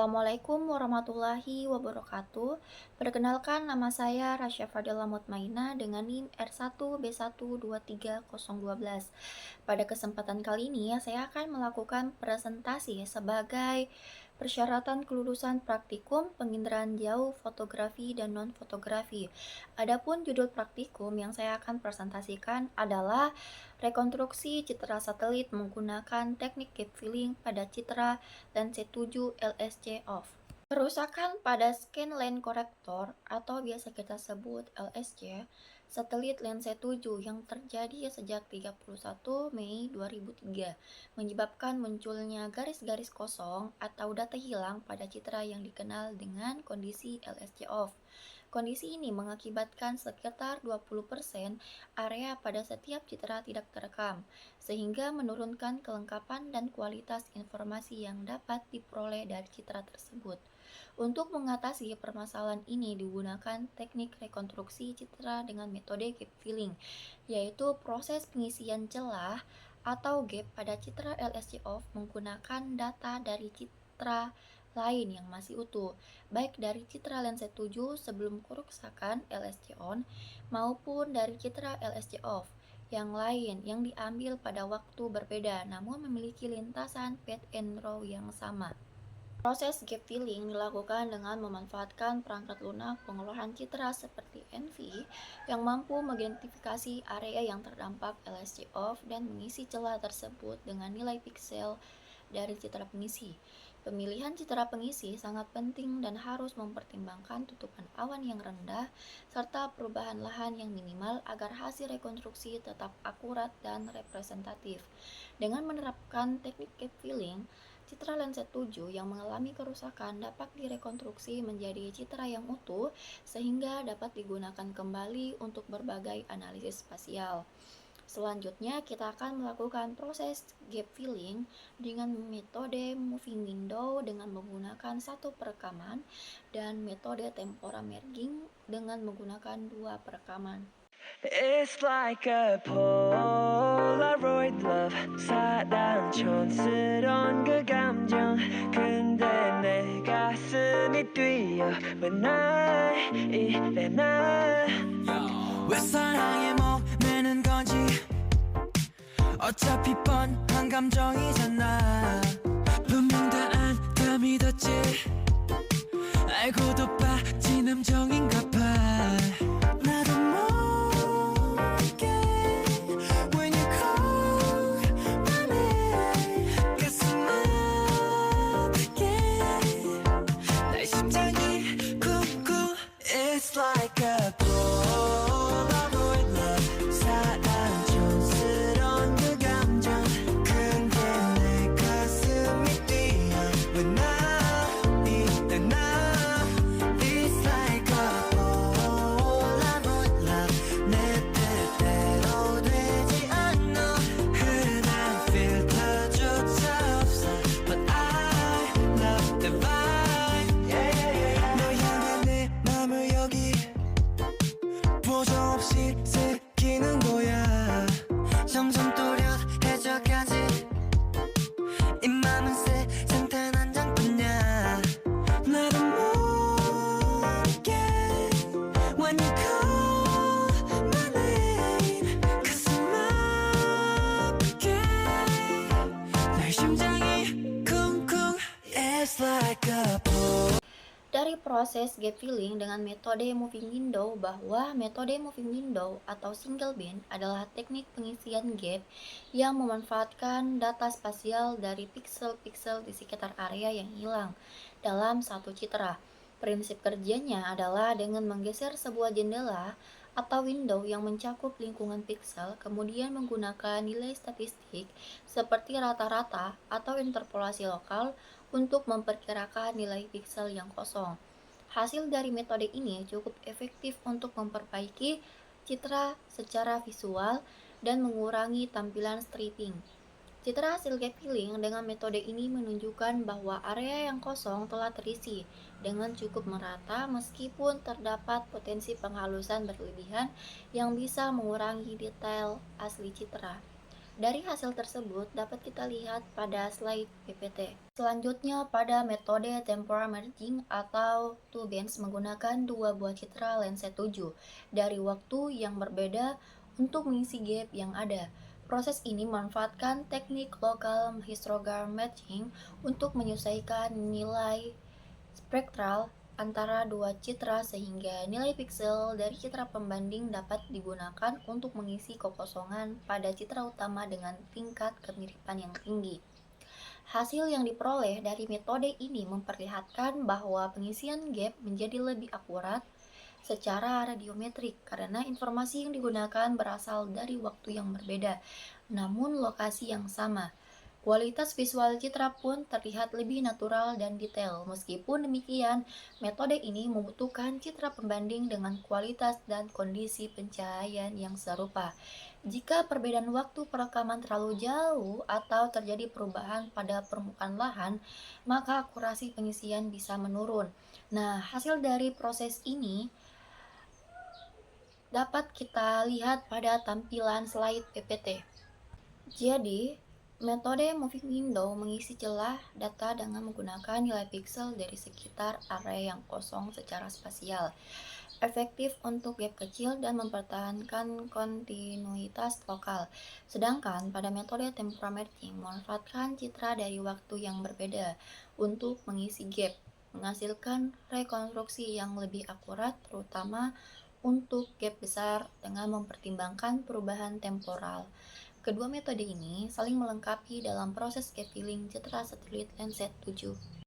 Assalamualaikum warahmatullahi wabarakatuh. Perkenalkan nama saya Rasya Fadila Mutmaina dengan NIM R1B1230012. Pada kesempatan kali ini saya akan melakukan presentasi sebagai persyaratan kelulusan praktikum penginderaan jauh fotografi dan non-fotografi. Adapun judul praktikum yang saya akan presentasikan adalah rekonstruksi citra satelit menggunakan teknik gap filling pada citra lensa 7 LSC off. Kerusakan pada scan lens corrector atau biasa kita sebut LSC satelit lensa 7 yang terjadi sejak 31 Mei 2003 menyebabkan munculnya garis-garis kosong atau data hilang pada citra yang dikenal dengan kondisi LSC off. Kondisi ini mengakibatkan sekitar 20% area pada setiap citra tidak terekam, sehingga menurunkan kelengkapan dan kualitas informasi yang dapat diperoleh dari citra tersebut. Untuk mengatasi permasalahan ini digunakan teknik rekonstruksi citra dengan metode gap filling, yaitu proses pengisian celah atau gap pada citra LSC off menggunakan data dari citra lain yang masih utuh, baik dari citra lensa 7 sebelum kerusakan LSC on maupun dari citra LSC off yang lain yang diambil pada waktu berbeda namun memiliki lintasan path and row yang sama. Proses gap filling dilakukan dengan memanfaatkan perangkat lunak pengolahan citra seperti NV yang mampu mengidentifikasi area yang terdampak LSC off dan mengisi celah tersebut dengan nilai piksel dari citra pengisi. Pemilihan citra pengisi sangat penting dan harus mempertimbangkan tutupan awan yang rendah serta perubahan lahan yang minimal agar hasil rekonstruksi tetap akurat dan representatif. Dengan menerapkan teknik gap filling, citra lensa 7 yang mengalami kerusakan dapat direkonstruksi menjadi citra yang utuh sehingga dapat digunakan kembali untuk berbagai analisis spasial. Selanjutnya kita akan melakukan proses gap filling dengan metode moving window dengan menggunakan satu perekaman dan metode tempora merging dengan menggunakan dua perekaman. It's like a Polaroid love 사랑 촌스러운 그 감정 근데 내 가슴이 뛰어 왜 날 이래 왜 사랑에 목매는 건지 어차피 뻔한 감정이잖아 분명 다 안 믿었지 알고도 빠진 함정인가 봐 나도 모르게 When you call my name 가슴 아프게 날 심장이 쿵쿵 It's like a Polaroid love 사랑 촌스러운 그 감정 근데 내 가슴이 뛰어 왜 나 이래 나 It's like a Polaroid love 내 뜻대로 되지 않아 흔한 필터조차 없어 But I love the vibe 너 향한 내 맘을 여기 보정 없이 새기는 거야 점점 또렷해져가지 이 맘은 세상단 한 장뿐이야 나도 모르게 When you call my name 가슴 아프게 날 심장이 쿵쿵 It's like a Dari proses gap filling dengan metode moving window bahwa metode moving window atau single band adalah teknik pengisian gap yang memanfaatkan data spasial dari piksel-piksel di sekitar area yang hilang dalam satu citra. Prinsip kerjanya adalah dengan menggeser sebuah jendela atau window yang mencakup lingkungan piksel, kemudian menggunakan nilai statistik seperti rata-rata atau interpolasi lokal untuk memperkirakan nilai piksel yang kosong. Hasil dari metode ini cukup efektif untuk memperbaiki citra secara visual dan mengurangi tampilan stripping. Citra hasil gap filling dengan metode ini menunjukkan bahwa area yang kosong telah terisi dengan cukup merata meskipun terdapat potensi penghalusan berlebihan yang bisa mengurangi detail asli citra. Dari hasil tersebut dapat kita lihat pada slide PPT. Selanjutnya pada metode temporal merging atau two bands menggunakan dua buah citra lensa 7 dari waktu yang berbeda untuk mengisi gap yang ada. Proses ini memanfaatkan teknik local histogram matching untuk menyesuaikan nilai spektral antara dua citra sehingga nilai piksel dari citra pembanding dapat digunakan untuk mengisi kekosongan pada citra utama dengan tingkat kemiripan yang tinggi. Hasil yang diperoleh dari metode ini memperlihatkan bahwa pengisian gap menjadi lebih akurat secara radiometrik karena informasi yang digunakan berasal dari waktu yang berbeda, namun lokasi yang sama. Kualitas visual citra pun terlihat lebih natural dan detail. Meskipun demikian, metode ini membutuhkan citra pembanding dengan kualitas dan kondisi pencahayaan yang serupa. Jika perbedaan waktu perekaman terlalu jauh atau terjadi perubahan pada permukaan lahan, maka akurasi pengisian bisa menurun. Nah, hasil dari proses ini dapat kita lihat pada tampilan slide PPT. Jadi, metode moving window mengisi celah data dengan menggunakan nilai piksel dari sekitar area yang kosong secara spasial, efektif untuk gap kecil dan mempertahankan kontinuitas lokal. Sedangkan pada metode temporal merging memanfaatkan citra dari waktu yang berbeda untuk mengisi gap, menghasilkan rekonstruksi yang lebih akurat terutama untuk gap besar dengan mempertimbangkan perubahan temporal. Kedua metode ini saling melengkapi dalam proses gap filling citra satelit Landsat 7.